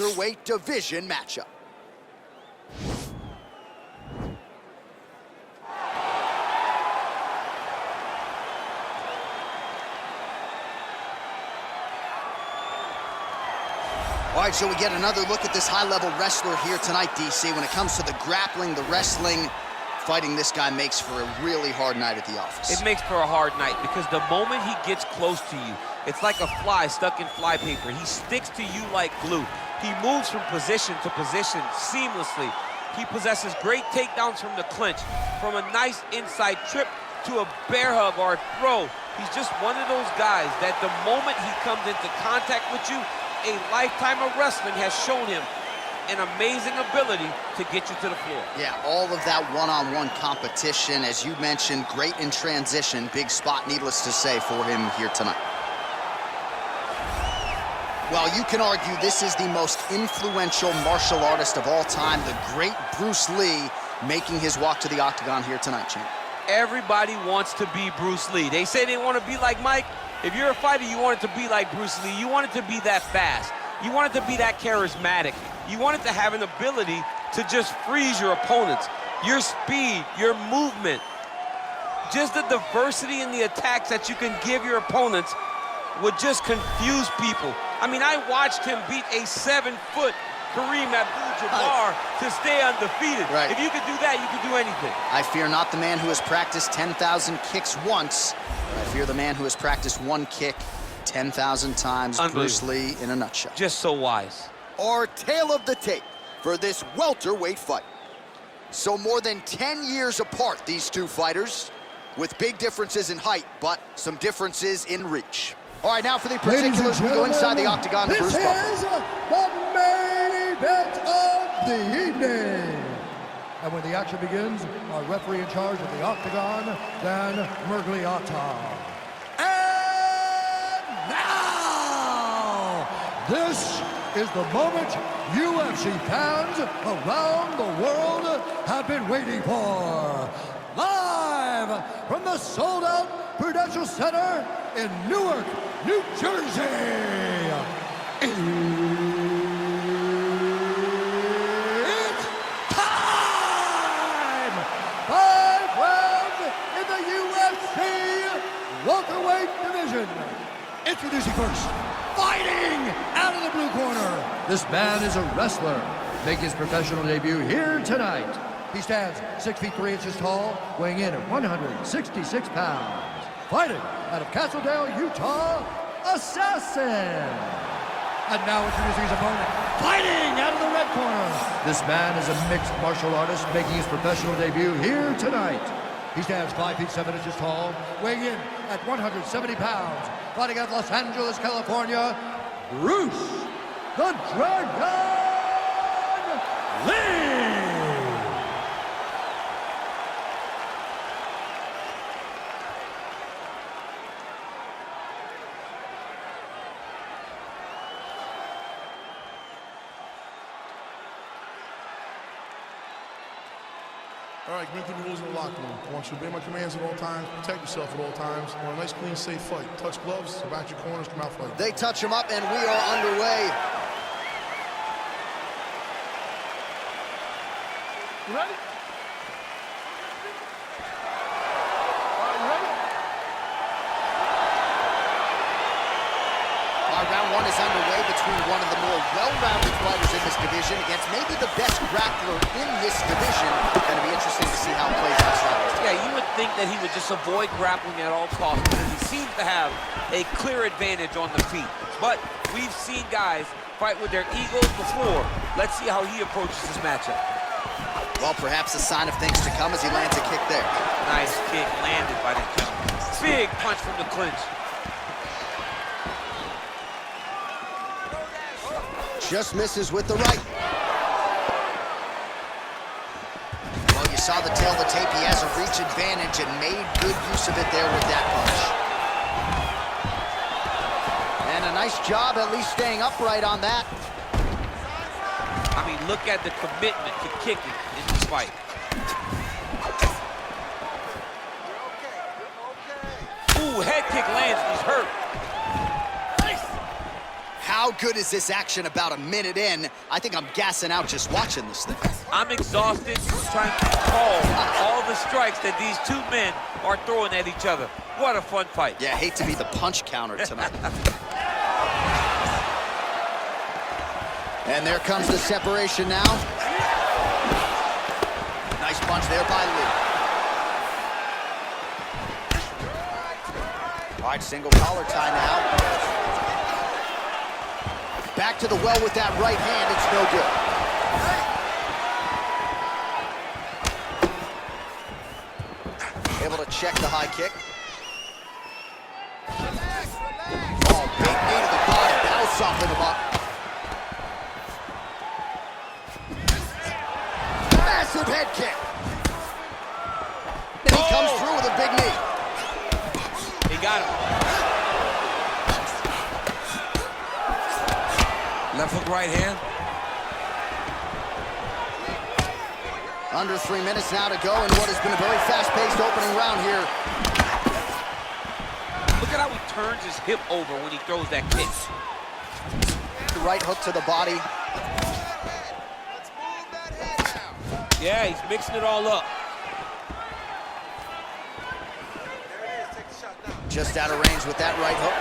welterweight division matchup. All right, so we get another look at this high-level wrestler here tonight, DC. When it comes to the grappling, the wrestling, fighting this guy makes for a really hard night at the office. It makes for a hard night because the moment he gets close to you, it's like a fly stuck in flypaper. He sticks to you like glue. He moves from position to position seamlessly. He possesses great takedowns from the clinch, from a nice inside trip to a bear hug or a throw. He's just one of those guys that the moment he comes into contact with you, a lifetime of wrestling has shown him an amazing ability to get you to the floor. Yeah, all of that one-on-one competition, as you mentioned, great in transition. Big spot, needless to say, for him here tonight. Well, you can argue this is the most influential martial artist of all time, the great Bruce Lee, making his walk to the octagon here tonight, champ. Everybody wants to be Bruce Lee. They say they want to be like Mike. If you're a fighter, you want it to be like Bruce Lee. You want it to be that fast. You want it to be that charismatic. You want it to have an ability to just freeze your opponents. Your speed, your movement, just the diversity in the attacks that you can give your opponents would just confuse people. I mean, I watched him beat a 7-foot Kareem Abdul-Jabbar to stay undefeated. Right. If you could do that, you could do anything. I fear not the man who has practiced 10,000 kicks once, but I fear the man who has practiced one kick 10,000 times. Bruce Lee in a nutshell. Just so wise. Our tale of the tape for this welterweight fight. So more than 10 years apart, these two fighters, with big differences in height, but some differences in reach. All right, now for the particulars, we go inside the octagon to Bruce Buffer. This is the main event of the evening. And when the action begins, our referee in charge of the octagon, Dan Mergliata. And now, this is the moment UFC fans around the world have been waiting for. Live from the sold-out Prudential Center in Newark, New Jersey. It's time! 5 rounds in the UFC welterweight division. Introducing first, fighting out of the blue corner. This man is a wrestler, making his professional debut here tonight. He stands 6 feet 3 inches tall, weighing in at 166 pounds. Fighting out of Castledale, Utah, Assassin. And now introducing his opponent, fighting out of the red corner. This man is a mixed martial artist, making his professional debut here tonight. He stands 5 feet 7 inches tall, weighing in at 170 pounds. Fighting out of Los Angeles, California, Bruce the Dragon Lee. All right, give me the rules in the locker room. I want you to obey my commands at all times, protect yourself at all times. I want a nice, clean, safe fight. Touch gloves, back your corners, come out fight. They touch him up, and we are underway. You ready? Round one is underway between one of the more well-rounded fighters in this division against maybe the best grappler in this division. Going to be interesting to see how it plays out. Yeah, you would think that he would just avoid grappling at all costs because he seems to have a clear advantage on the feet. But we've seen guys fight with their egos before. Let's see how he approaches this matchup. Well, perhaps a sign of things to come as he lands a kick there. Nice kick landed by the gentleman. Big punch from the clinch. Just misses with the right. Well, you saw the tail of the tape. He has a reach advantage and made good use of it there with that punch. And a nice job at least staying upright on that. I mean, look at the commitment to kicking in this fight. Ooh, head kick lands, he's hurt. How good is this action about a minute in? I think I'm gassing out just watching this thing. I'm exhausted trying to call all the strikes that these two men are throwing at each other. What a fun fight. Yeah, I hate to be the punch counter tonight. And there comes the separation now. Nice punch there by Lee. All right, single collar tie now. Back to the well with that right hand. It's no good. Able to check the high kick. Oh, big knee to the body. That'll soften him up. Massive head kick. And he comes through with a big knee. He got him. Left hook, right hand. Under 3 minutes now to go in what has been a very fast-paced opening round here. Look at how he turns his hip over when he throws that kick. The right hook to the body. Yeah, he's mixing it all up. Just out of range with that right hook.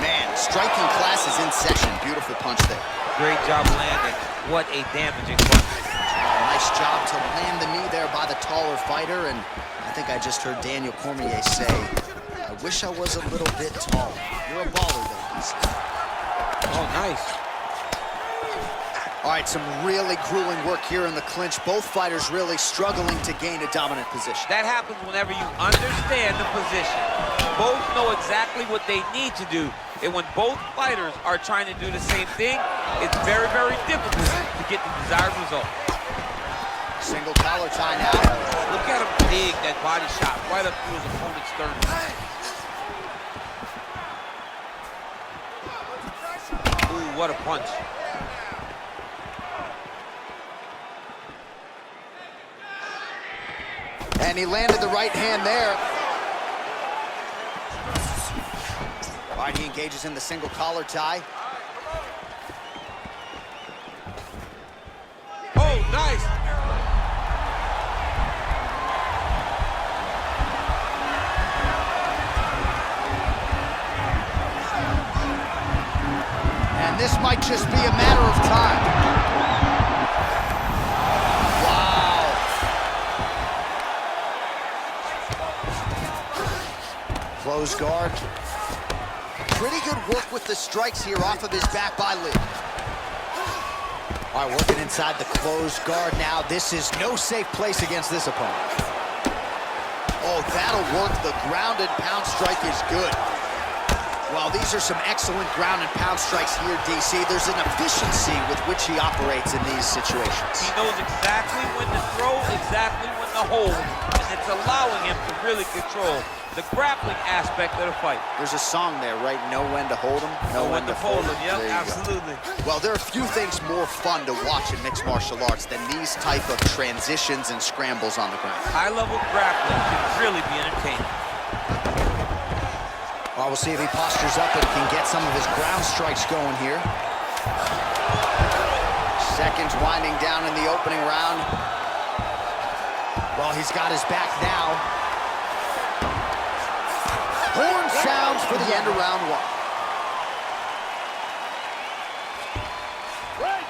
Man, striking class is in session. Beautiful punch there. Great job landing. What a damaging punch. Nice job to land the knee there by the taller fighter, and I think I just heard Daniel Cormier say, I wish I was a little bit taller. You're a baller though, he said. Oh, nice. All right, some really grueling work here in the clinch. Both fighters really struggling to gain a dominant position. That happens whenever you understand the position. Both know exactly what they need to do. And when both fighters are trying to do the same thing, it's very, very difficult to get the desired result. Single collar tie now. Look at him dig that body shot right up through his opponent's sternum. Ooh, what a punch. And he landed the right hand there. All right, he engages in the single collar tie. Oh, nice. And this might just be a matter of time. Close guard. Pretty good work with the strikes here off of his back by Lee. All right, working inside the closed guard now. This is no safe place against this opponent. Oh, that'll work. The ground and pound strike is good. Well, these are some excellent ground and pound strikes here, DC. There's an efficiency with which he operates in these situations. He knows exactly when to throw, exactly when to hold, and it's allowing him to really control the grappling aspect of the fight. There's a song there, right? Know when to hold him, know when to fold him. Yep, absolutely. Well, there are few things more fun to watch in mixed martial arts than these type of transitions and scrambles on the ground. High-level grappling can really be entertaining. Well, we'll see if he postures up and can get some of his ground strikes going here. Seconds winding down in the opening round. Well, he's got his back now. Horn sounds for the end of round one. Wait.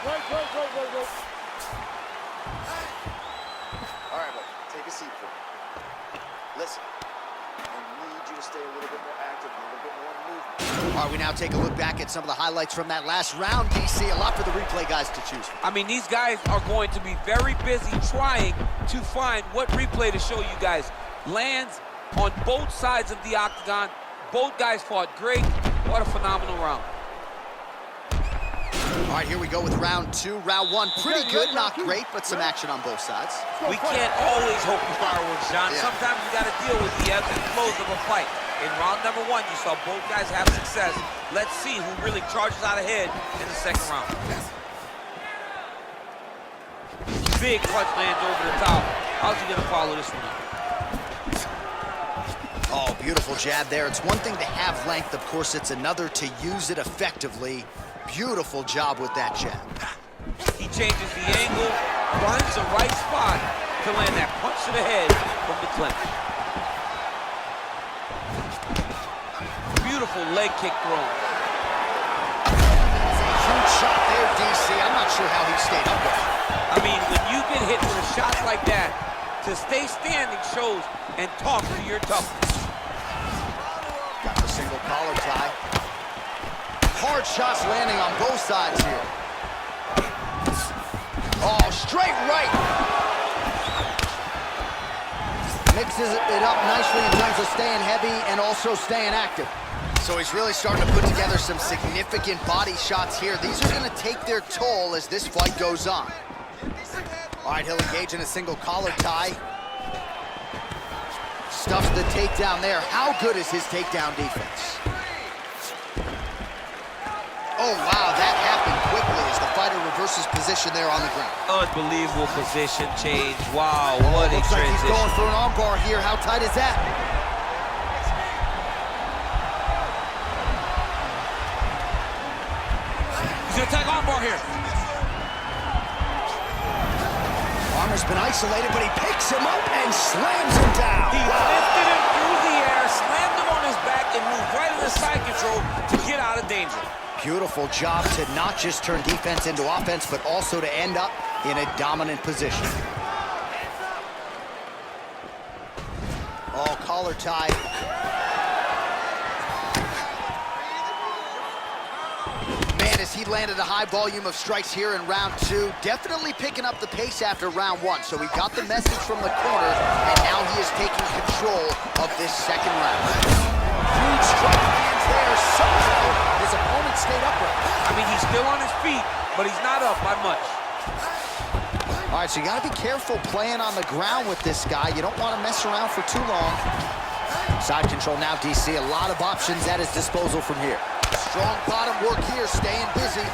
All right, buddy, take a seat for me. Listen, I need you to stay a little bit more active, a little bit more movement. All right, we now take a look back at some of the highlights from that last round, DC. A lot for the replay guys to choose from. I mean, these guys are going to be very busy trying to find what replay to show you guys. Lands on both sides of the octagon. Both guys fought great. What a phenomenal round. All right, here we go with round two. Round one, pretty good, not great, but some action on both sides. We can't always hope for fireworks, John. Yeah. Sometimes you got to deal with the ebbs and flows of a fight. In round number one, you saw both guys have success. Let's see who really charges out ahead in the second round. Big punch lands over the top. How's he going to follow this one up? Oh, beautiful Beautiful jab there. It's one thing to have length, of course, it's another to use it effectively. Beautiful job with that jab. He changes the angle, finds the right spot to land that punch to the head from the clinch. Beautiful leg kick throw. Huge shot there, DC. I'm not sure how he stayed up with it. I mean, when you get hit with a shot like that, to stay standing shows and talk to your toughness. Got the single collar tie. Hard shots landing on both sides here. Oh, straight right. Mixes it up nicely in terms of staying heavy and also staying active. So he's really starting to put together some significant body shots here. These are going to take their toll as this fight goes on. All right, he'll engage in a single collar tie. Stuffs the takedown there. How good is his takedown defense? Oh, wow, that happened quickly as the fighter reverses position there on the ground. Unbelievable position change. Wow, what a looks like he's transition. going for an armbar here. How tight is that? He's gonna attack armbar here. Armor's been isolated, but he picks him up and slams him down. He lifted him through the air, slammed him on his back, and moved right into side control to get out of danger. Beautiful job to not just turn defense into offense, but also to end up in a dominant position. Oh, collar tie. Man, as he landed a high volume of strikes here in round two, definitely picking up the pace after round one. So he got the message from the corner, and now he is taking control of this second round. Huge strike lands there. Somehow his opponent stayed upright. I mean, he's still on his feet, but he's not up by much. All right, so you got to be careful playing on the ground with this guy. You don't want to mess around for too long. Side control now, DC. A lot of options at his disposal from here. Strong bottom work here, staying busy.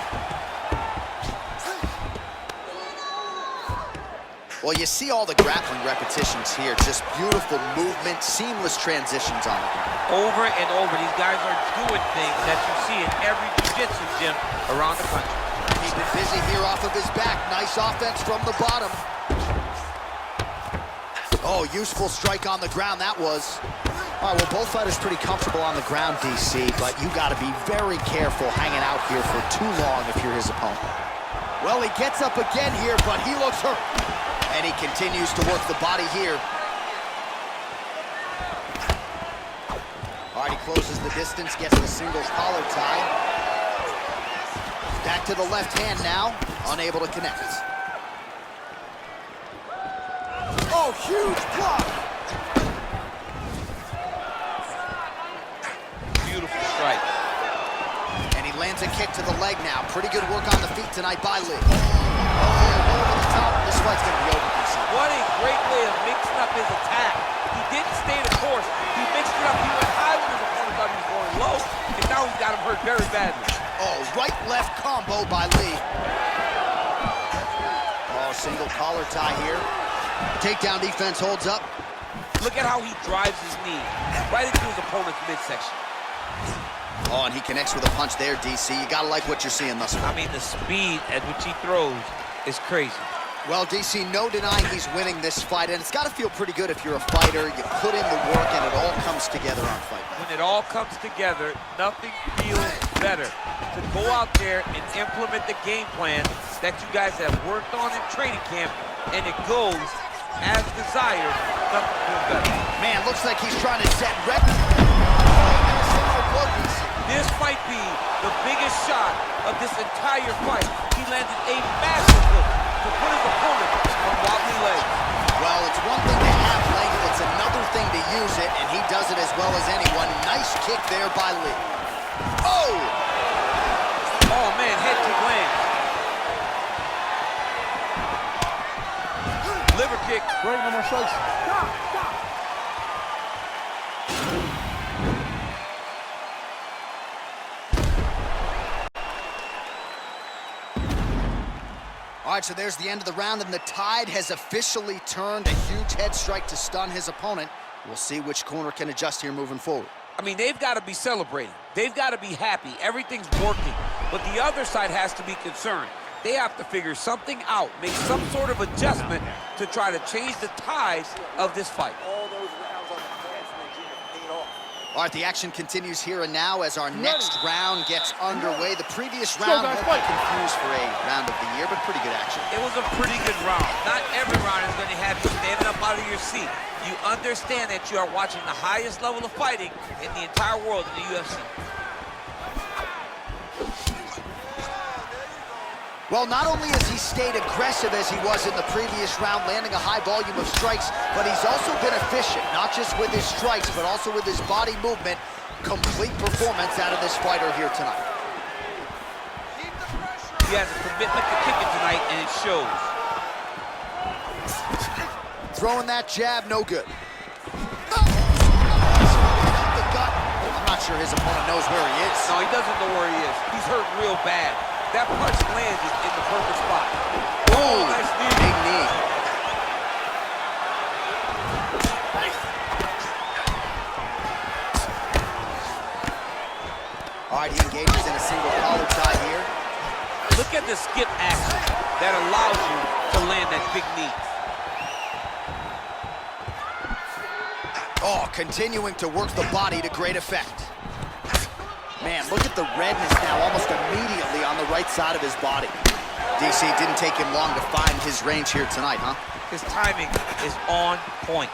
Well, you see all the grappling repetitions here. Just beautiful movement, seamless transitions on the ground. Over and over, these guys are doing things that you see in every jiu-jitsu gym around the country. Keeping busy here off of his back. Nice offense from the bottom. Oh, useful strike on the ground, that was. All right, well, both fighters pretty comfortable on the ground, DC, but you got to be very careful hanging out here for too long if you're his opponent. Well, he gets up again here, but he looks hurt. And he continues to work the body here. All right, he closes the distance, gets the single collar tie. Back to the left hand now, unable to connect. Oh, huge block! Beautiful strike. And he lands a kick to the leg now. Pretty good work on the feet tonight by Lee. Over the top. This fight's gonna be over, DC. What a great way of mixing up his attack. He didn't stay the course. He mixed it up. He went high when his opponent thought he was going low, and now he's got him hurt very badly. Oh, right-left combo by Lee. Oh, single collar tie here. Takedown defense holds up. Look at how he drives his knee right into his opponent's midsection. Oh, and he connects with a punch there, DC. You gotta like what you're seeing thus far. I mean, the speed at which he throws is crazy. Well, DC, no denying he's winning this fight, and it's got to feel pretty good if you're a fighter. You put in the work, and it all comes together on fight night. When it all comes together, nothing feels better to go out there and implement the game plan that you guys have worked on in training camp, and it goes as desired. Nothing feels better. Man, looks like he's trying to set record. This might be the biggest shot of this entire fight. He landed a massive hook to put his opponent on wobbly legs. Well, it's one thing to have length, it's another thing to use it, and he does it as well as anyone. Nice kick there by Lee. Oh! Oh, man, head kick lands. Liver kick. Great, no more strikes. Stop, stop. All right, so there's the end of the round, and the tide has officially turned. A huge head strike to stun his opponent. We'll see which corner can adjust here moving forward. I mean, they've got to be celebrating. They've got to be happy. Everything's working. But the other side has to be concerned. They have to figure something out, make some sort of adjustment to try to change the tides of this fight. All right, the action continues here and now as our next round gets underway. The previous round was confused for a round of the year, but pretty good action. It was a pretty good round. Not every round is going to have you standing up out of your seat. You understand that you are watching the highest level of fighting in the entire world in the UFC. Well, not only has he stayed aggressive as he was in the previous round, landing a high volume of strikes, but he's also been efficient, not just with his strikes, but also with his body movement. Complete performance out of this fighter here tonight. He has a commitment to kicking tonight, and it shows. Throwing that jab, no good. I'm not sure his opponent knows where he is. No, he doesn't know where he is. He's hurt real bad. That punch landed in the perfect spot. Oh, nice knee. Big knee. All right, he engages in a single collar tie here. Look at the skip action that allows you to land that big knee. Oh, continuing to work the body to great effect. Man, look at the redness now almost immediately on the right side of his body. DC, didn't take him long to find his range here tonight, huh? His timing is on point.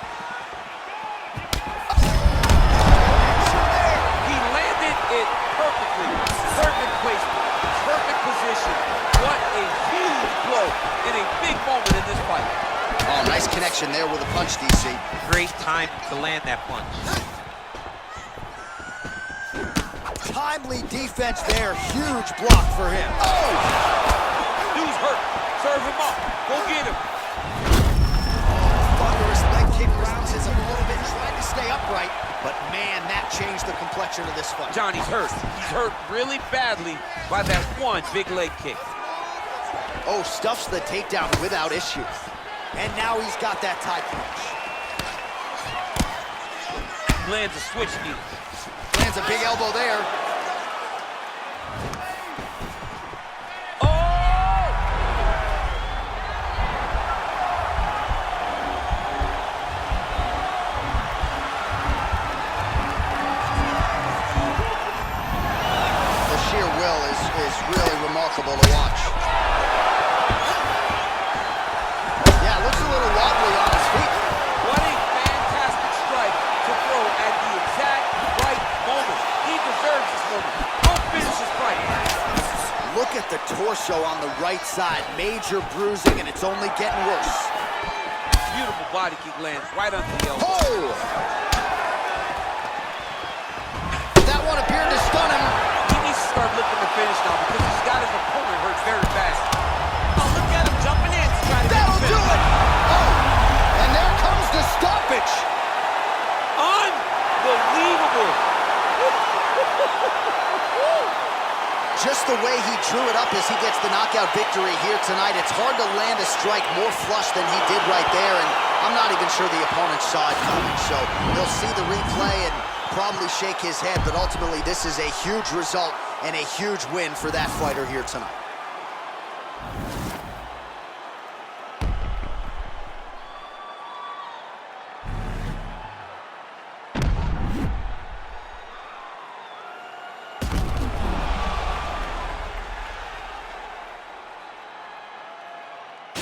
He landed it perfectly. Perfect placement, perfect position. What a huge blow in a big moment in this fight. Oh, nice connection there with a punch, DC. Great time to land that punch. Timely defense there, huge block for him. Oh! Dude's hurt. Serve him up. Go get him. Thunderous leg kick grounds his a little bit, trying to stay upright, but man, that changed the complexion of this fight. Johnny's hurt. He's hurt really badly by that one big leg kick. Oh, stuffs the takedown without issue. And now he's got that tie punch. Lands a switch knee. Lands a big elbow there. The sheer will is really remarkable to watch. Yeah, looks a little wobbly on his feet. What a fantastic strike to throw at the exact right moment. He deserves this moment. Don't finish this fight. Look at the torso on the right side. Major bruising, and it's only getting worse. Beautiful body kick lands right under the elbow. Oh! That one appeared to stun him. He needs to start looking to finish now because he's got his opponent hurt very fast. Oh, look at him jumping in to try to That'll get do it! Oh! And there comes the stoppage. Unbelievable. Just the way he drew it up as he gets the knockout victory here tonight. It's hard to land a strike more flush than he did right there, and I'm not even sure the opponent saw it coming. So he'll see the replay and probably shake his head, but ultimately this is a huge result and a huge win for that fighter here tonight.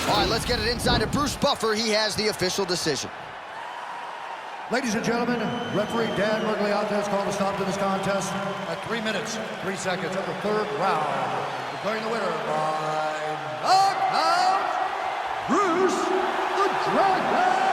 All right, let's get it inside to Bruce Buffer. He has the official decision. Ladies and gentlemen, referee Dan Mergliata has called a stop to this contest at 3 minutes, 3 seconds of the third round. Declaring the winner by knockout, Bruce the Dragon Lee!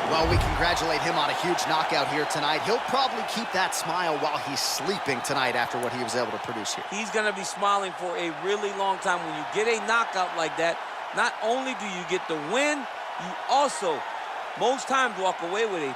Well, we congratulate him on a huge knockout here tonight. He'll probably keep that smile while he's sleeping tonight after what he was able to produce here. He's going to be smiling for a really long time. When you get a knockout like that, not only do you get the win, you also, most times, walk away with a